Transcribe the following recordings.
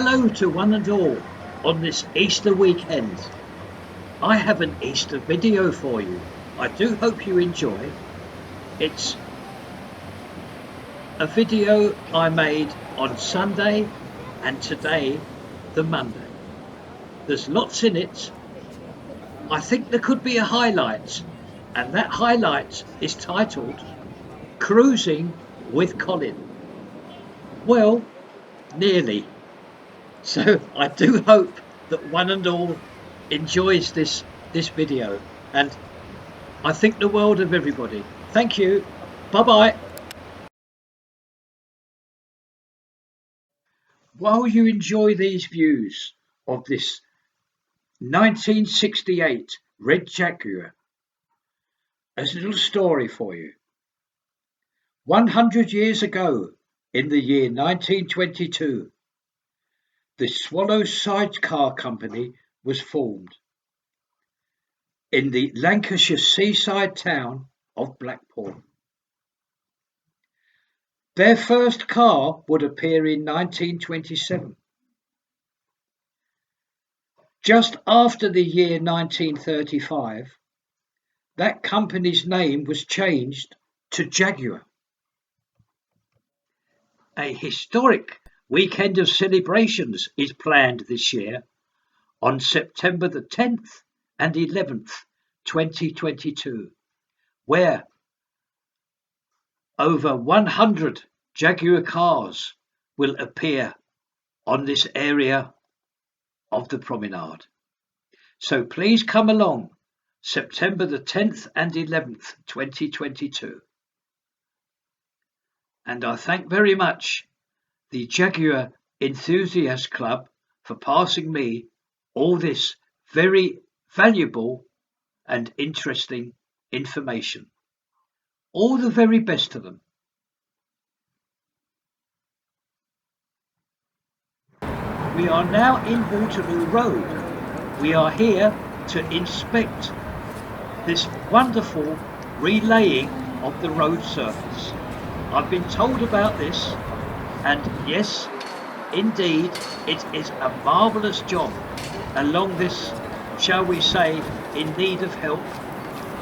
Hello to one and all on this Easter weekend. I have an Easter video for you. I do hope you enjoy. It's a video I made on Sunday and today, the Monday. There's lots in it. I think there could be a highlight, and that highlight is titled Cruising with Colin. Well, nearly. So I do hope that one and all enjoys this video, and I think the world of everybody. Thank you. Bye bye. While you enjoy these views of this 1968 red Jaguar, there's a little story for you. 100 years ago, in the year 1922, the Swallow Sidecar Company was formed in the Lancashire seaside town of Blackpool. Their first car would appear in 1927. Just after the year 1935, that company's name was changed to Jaguar. A historic weekend of celebrations is planned this year on September the 10th and 11th, 2022, where over 100 Jaguar cars will appear on this area of the promenade. So please come along September the 10th and 11th, 2022. And I thank very much the Jaguar Enthusiast Club for passing me all this very valuable and interesting information. All the very best to them. We are now in Waterloo Road. We are here to inspect this wonderful relaying of the road surface. I've been told about this, and yes, indeed, it is a marvellous job along this, shall we say, in need of help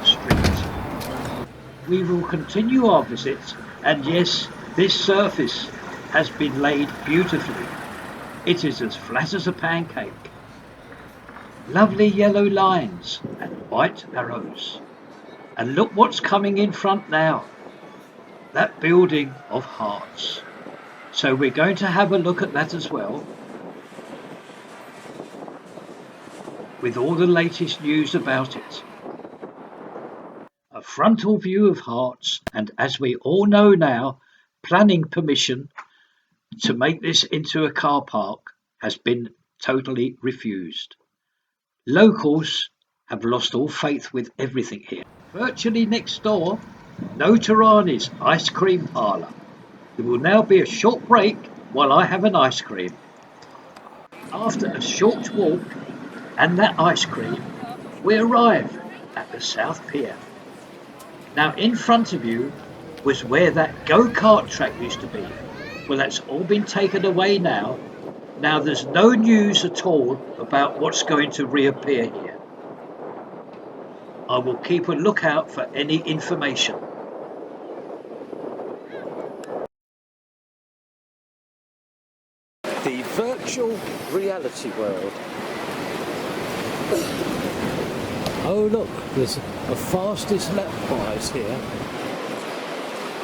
street. We will continue our visit, and yes, this surface has been laid beautifully. It is as flat as a pancake. Lovely yellow lines and white arrows. And look what's coming in front now. That building of hearts. So we're going to have a look at that as well, with all the latest news about it. A frontal view of hearts, and as we all know now, planning permission to make this into a car park has been totally refused. Locals have lost all faith with everything here. Virtually next door, Notarani's ice cream parlour. There will now be a short break while I have an ice cream. After a short walk and that ice cream, we arrive at the South Pier. Now in front of you was where that go-kart track used to be. Well, that's all been taken away now. Now there's no news at all about what's going to reappear here. I will keep a lookout for any information. The virtual reality world. Oh look, there's a fastest lap prize here.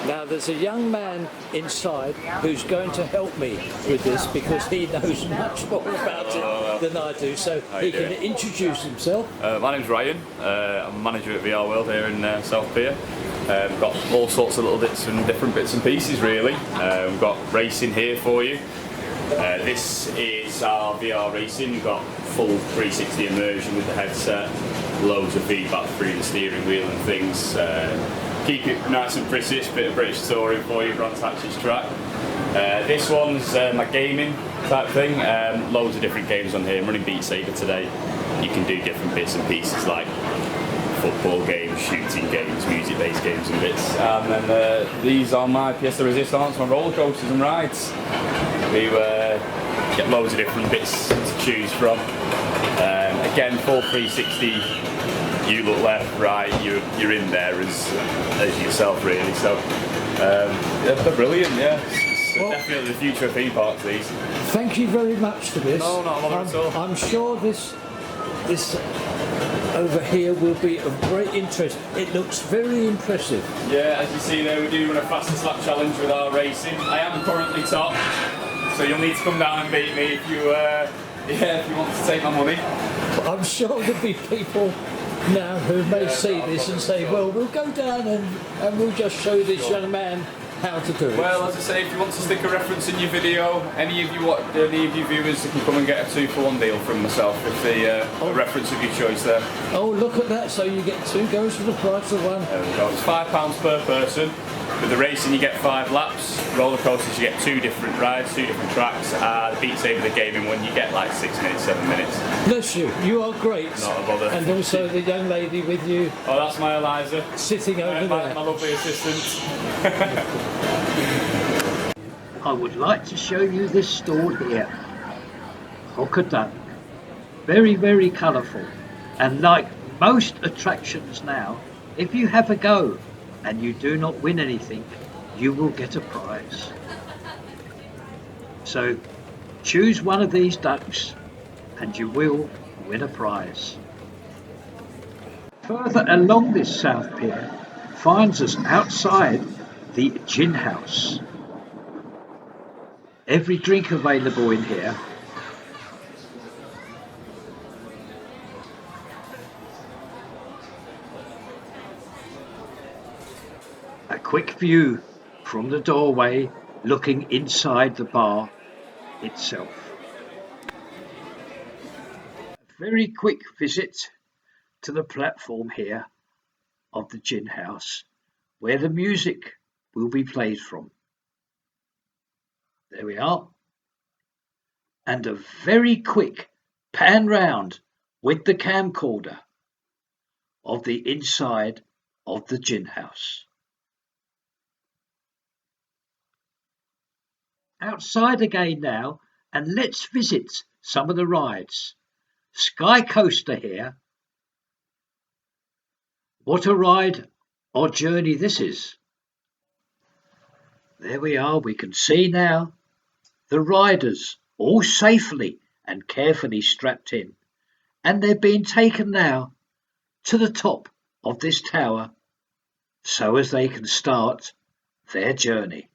Now there's a young man inside who's going to help me with this because he knows much more about it than I do, so he can introduce himself. My name's Ryan, I'm a manager at VR World here in South Pier. We've got all sorts of little bits and different bits and pieces really. We've got racing here for you. This is our VR racing. We've got full 360 immersion with the headset, loads of feedback through the steering wheel and things. Keep it nice and British, bit of British touring for you, Brands Hatch's track. This one's my gaming type thing, loads of different games on here. I'm running Beat Saber today. You can do different bits and pieces like football games, shooting games, music-based games and bits. And then these are my pièce de résistance on roller coasters and rides. We get loads of different bits to choose from. Again, full 360. You look left, right. You're in there as yourself, really. So they're brilliant. Yeah, it's definitely the future of theme parks. These. Thank you very much for this. No, not a bother at all. I'm sure this over here will be of great interest. It looks very impressive. Yeah, as you see there, we do run a fastest lap challenge with our racing. I am currently top, so you'll need to come down and beat me if you want to take my money. I'm sure there'll be people now who may see this and say, well, we'll go down and we'll just show this young man how to do it. Well, as I say, if you want to stick a reference in your video, any of you viewers can come and get a 2-for-1 deal from myself with the reference of your choice there. Oh, look at that! So you get 2 goes for the price of 1. There we go. It's £5 per person. With the racing, you get 5 laps. Roller coasters, you get 2 different rides, 2 different tracks. The Beat Saber, the gaming one, you get like 6 minutes, 7 minutes. Bless you. You are great. Not a bother. And also the young lady with you. Oh, that's my Eliza. Sitting over there. My lovely assistant. I would like to show you this stall here. Hookadunk. Very, very colourful. And like most attractions now, if you have a go and you do not win anything, you will get a prize. So choose one of these ducks and you will win a prize. Further along this South Pier finds us outside the gin house. Every drink available in here. A quick view from the doorway looking inside the bar itself. A very quick visit to the platform here of the gin house where the music will be played from. There we are. And a very quick pan round with the camcorder of the inside of the gin house. Outside again now, and let's visit some of the rides. Sky Coaster here. What a ride or journey this is. There we are, we can see now the riders all safely and carefully strapped in, and they're being taken now to the top of this tower so as they can start their journey.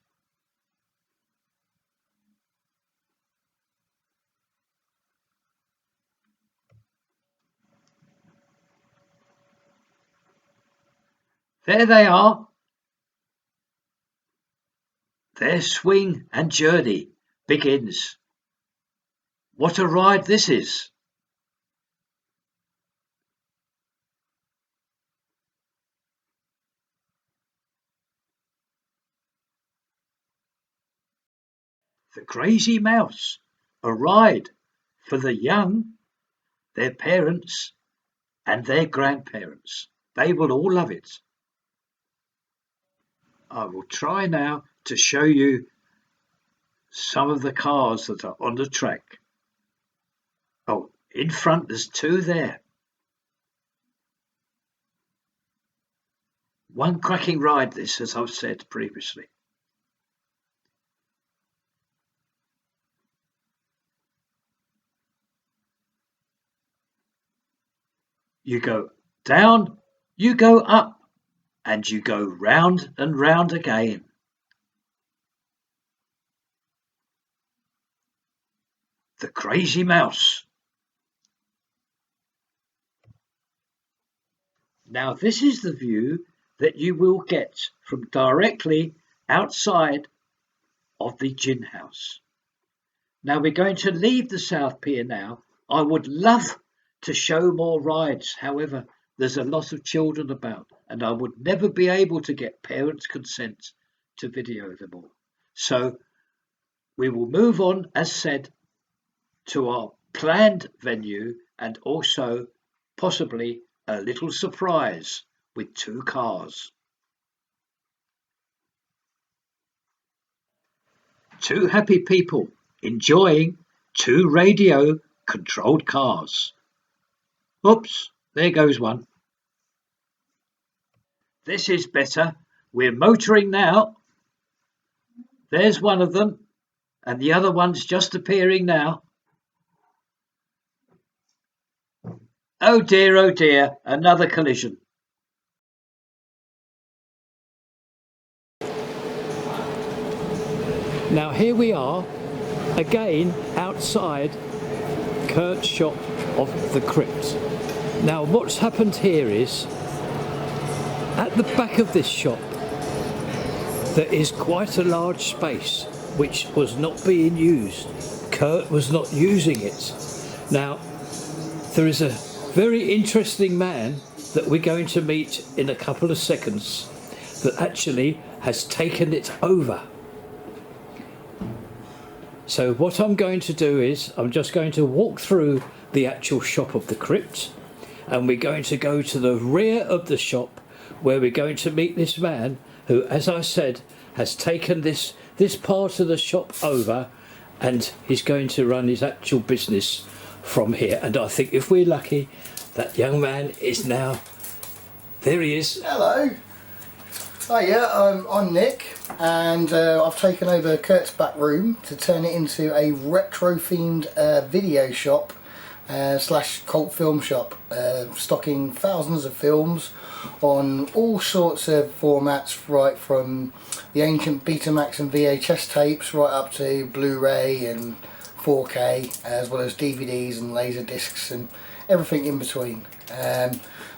There they are. Their swing and journey begins. What a ride this is. The Crazy Mouse, a ride for the young, their parents and their grandparents. They will all love it. I will try now to show you some of the cars that are on the track. Oh, in front there's 2 there. One cracking ride this, as I've said previously. You go down, you go up, and you go round and round again. The Crazy Mouse. Now this is the view that you will get from directly outside of the gin house. Now we're going to leave the South Pier now. I would love to show more rides, however there's a lot of children about and I would never be able to get parents' consent to video them all. So we will move on, as said, to our planned venue and also possibly a little surprise with 2 cars. 2 happy people enjoying 2 radio-controlled cars. Oops, there goes one. This is better. We're motoring now. There's one of them, and the other one's just appearing now. Oh dear, another collision. Now here we are, again outside Kurt's shop of the crypt. Now what's happened here is, at the back of this shop there is quite a large space which was not being used. Kurt was not using it. Now there is a very interesting man that we're going to meet in a couple of seconds that actually has taken it over. So what I'm going to do is I'm just going to walk through the actual shop of the crypt, and we're going to go to the rear of the shop where we're going to meet this man who, as I said, has taken this part of the shop over, and he's going to run his actual business from here. And I think if we're lucky, that young man is now, there he is. Hello. Hi, yeah, I'm Nick, and I've taken over Kurt's back room to turn it into a retro themed video shop slash cult film shop, stocking thousands of films on all sorts of formats, right from the ancient Betamax and VHS tapes right up to Blu-ray and 4K, as well as DVDs and laser discs and everything in between.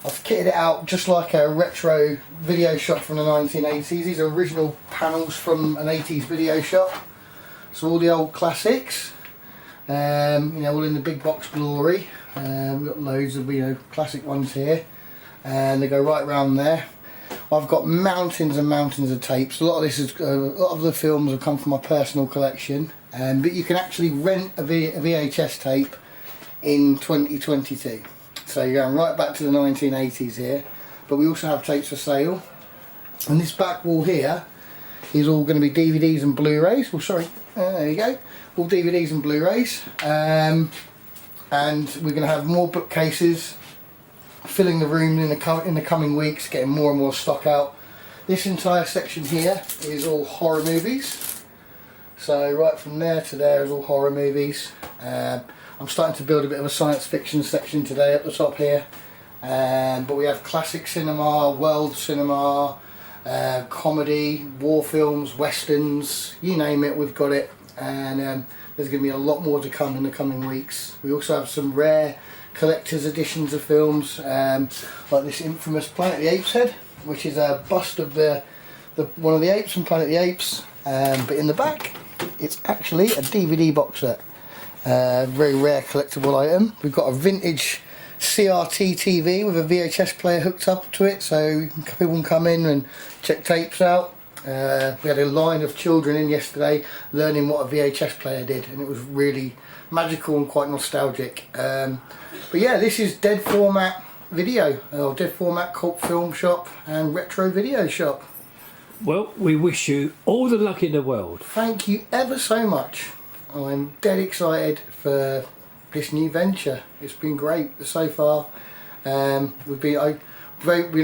I've kitted it out just like a retro video shop from the 1980s. These are original panels from an 80s video shop. So all the old classics, you know, all in the big box glory. We've got loads of, you know, classic ones here, and they go right around there. I've got mountains and mountains of tapes. A lot of the films have come from my personal collection, but you can actually rent a VHS tape in 2022. So you're going right back to the 1980s here, but we also have tapes for sale. And this back wall here is all going to be DVDs and Blu-rays. Well, sorry, there you go, all DVDs and Blu-rays. And we're going to have more bookcases filling the room in the coming weeks, getting more and more stock out. This entire section here is all horror movies. So right from there to there is all horror movies. I'm starting to build a bit of a science fiction section today at the top here, but we have classic cinema, world cinema, comedy, war films, westerns, you name it, we've got it. And there's going to be a lot more to come in the coming weeks. We also have some rare collector's editions of films, like this infamous Planet of the Apes head, which is a bust of one of the apes from Planet of the Apes, but in the back it's actually a DVD box set. Very rare collectible item. We've got a vintage CRT TV with a VHS player hooked up to it, so people can come in and check tapes out. We had a line of children in yesterday learning what a VHS player did, and it was really magical and quite nostalgic. But yeah, this is dead format video, or dead format cult film shop and retro video shop. Well, we wish you all the luck in the world. Thank you ever so much. I'm dead excited for this new venture. It's been great so far. We've been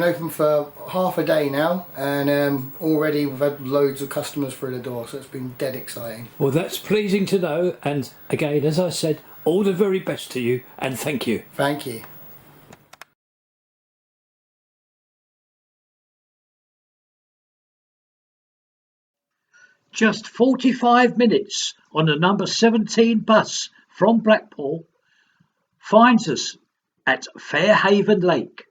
open for half a day now, and already we've had loads of customers through the door, so it's been dead exciting. Well, that's pleasing to know, and again, as I said, all the very best to you, and thank you. Thank you. Just 45 minutes on the number 17 bus from Blackpool finds us at Fairhaven Lake.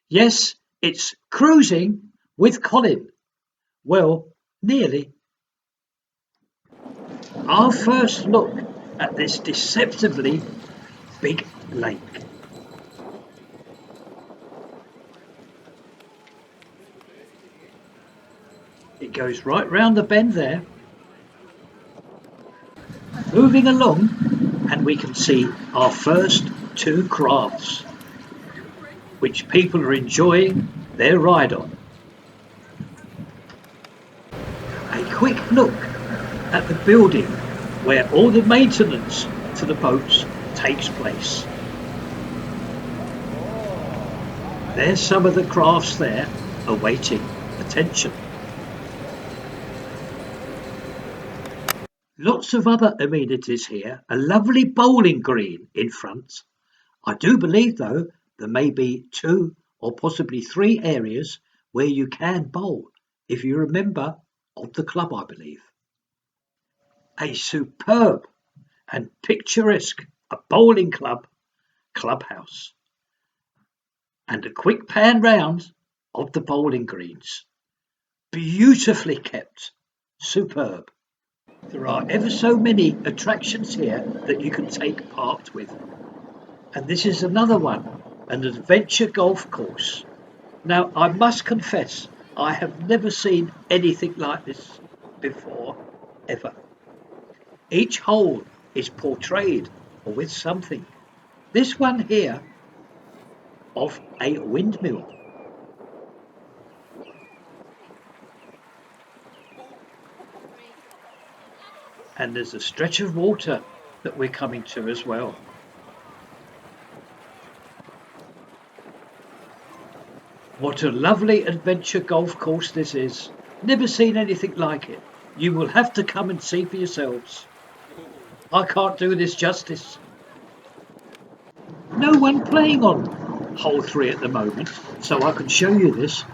Yes, it's cruising with Colin. Well, nearly. Our first look at this deceptively big lake. It goes right round the bend there. Moving along, and we can see our first 2 crafts, which people are enjoying their ride on. A quick look at the building where all the maintenance to the boats takes place. There's some of the crafts there awaiting attention. Lots of other amenities here, a lovely bowling green in front. I do believe though there may be 2 or possibly 3 areas where you can bowl, if you're a member of the club, I believe. A superb and picturesque bowling clubhouse, and a quick pan round of the bowling greens. Beautifully kept, superb. There are ever so many attractions here that you can take part with. And this is another one, an adventure golf course. Now, I must confess, I have never seen anything like this before, ever. Each hole is portrayed with something. This one here of a windmill. And there's a stretch of water that we're coming to as well. What a lovely adventure golf course this is. Never seen anything like it. You will have to come and see for yourselves. I can't do this justice. No one playing on hole 3 at the moment, so I can show you this.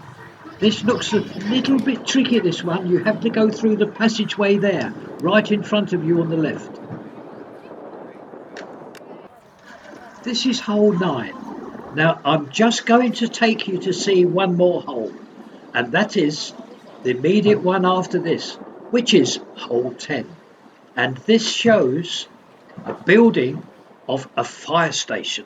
This looks a little bit tricky, this one. You have to go through the passageway there, right in front of you on the left. This is hole 9. Now, I'm just going to take you to see one more hole, and that is the immediate one after this, which is hole 10. And this shows a building of a fire station.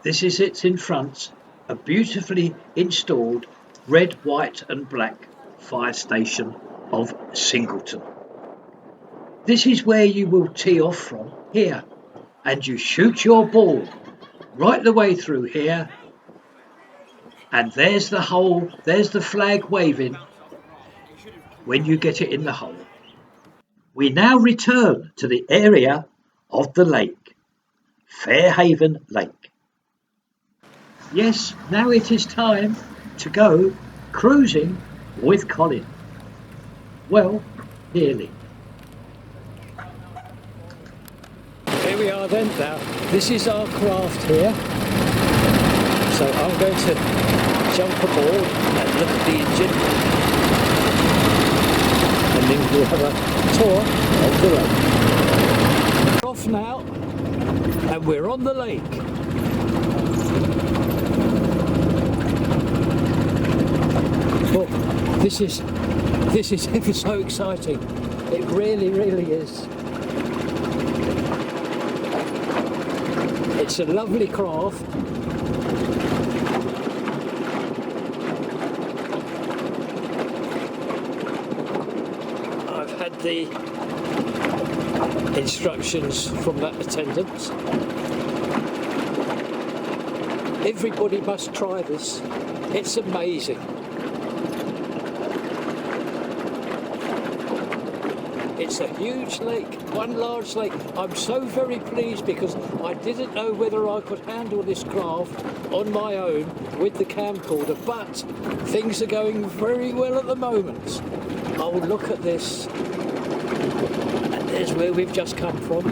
This is it in front, a beautifully installed red, white and black fire station of Singleton. This is where you will tee off from here, and you shoot your ball right the way through here, and there's the hole, there's the flag waving when you get it in the hole. We now return to the area of the lake, Fairhaven Lake. Yes, now it is time to go cruising with Colin. Well, nearly. Here we are then. Now, this is our craft here. So I'm going to jump aboard and look at the engine. And then we'll have a tour of the lake. We're off now, and we're on the lake. Well, this is ever so exciting. It really, really is. It's a lovely craft. I've had the instructions from that attendant. Everybody must try this. It's amazing. It's a huge lake, one large lake. I'm so very pleased because I didn't know whether I could handle this craft on my own with the camcorder, but things are going very well at the moment. Oh, look at this. And there's where we've just come from.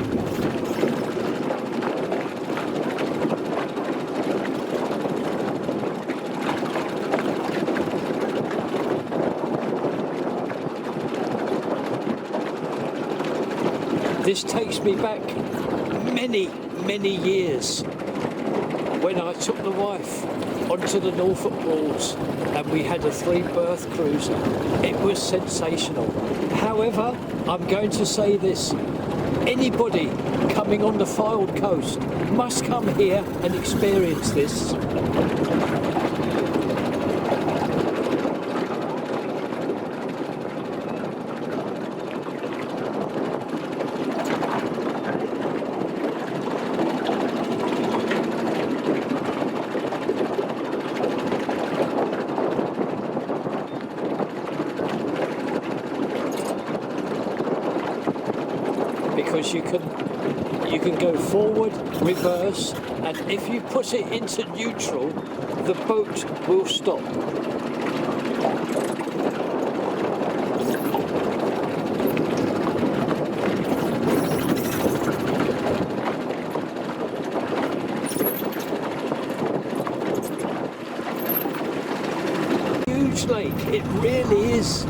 This takes me back many, many years when I took the wife onto the Norfolk Broads and we had a 3-berth cruiser. It was sensational. However, I'm going to say this. Anybody coming on the Fylde coast must come here and experience this. because you can go forward, reverse, and if you put it into neutral, the boat will stop. Huge lake, it really is.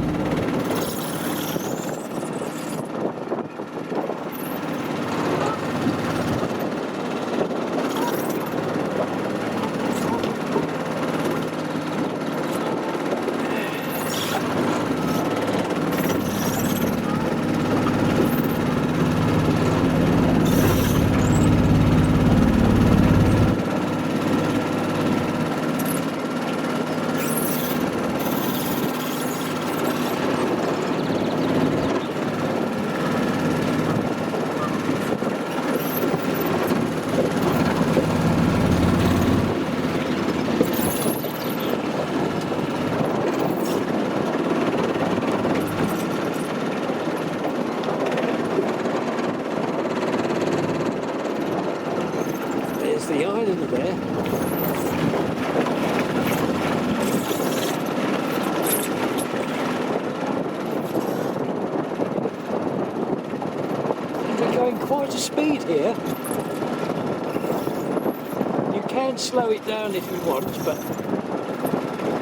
The island there. We're going quite a speed here. You can slow it down if you want, but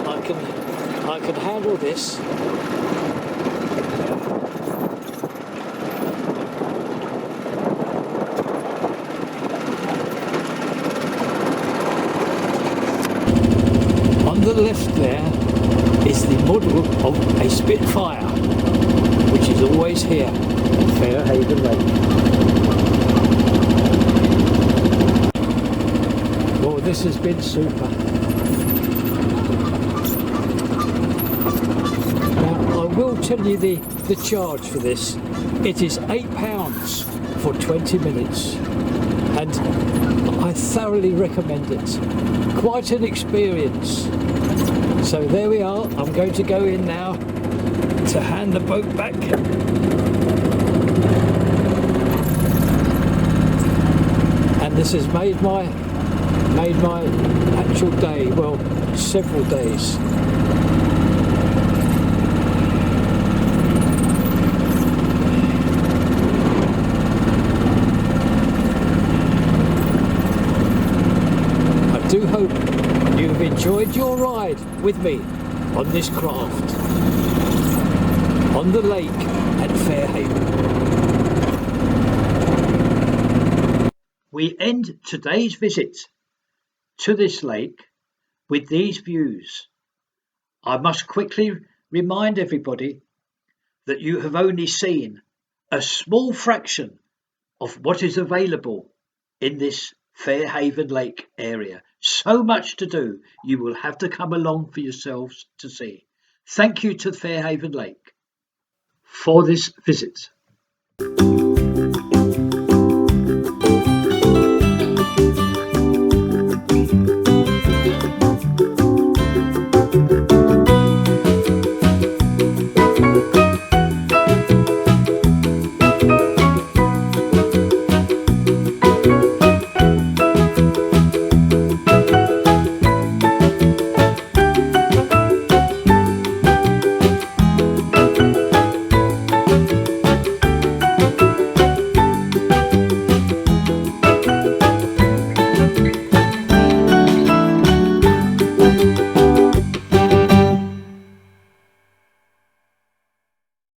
I can handle this. On the left there is the model of a Spitfire, which is always here at Fairhaven Lake. Oh, this has been super. Now, I will tell you the charge for this. It is £8 for 20 minutes, and I thoroughly recommend it. Quite an experience. So there we are. I'm going to go in now to hand the boat back. And this has made my actual day, well, several days. I do hope you have enjoyed your ride with me on this craft on the lake at Fairhaven. We end today's visit to this lake with these views. I must quickly remind everybody that you have only seen a small fraction of what is available in this Fairhaven Lake area. So much to do, you will have to come along for yourselves to see. Thank you to Fairhaven Lake for this visit.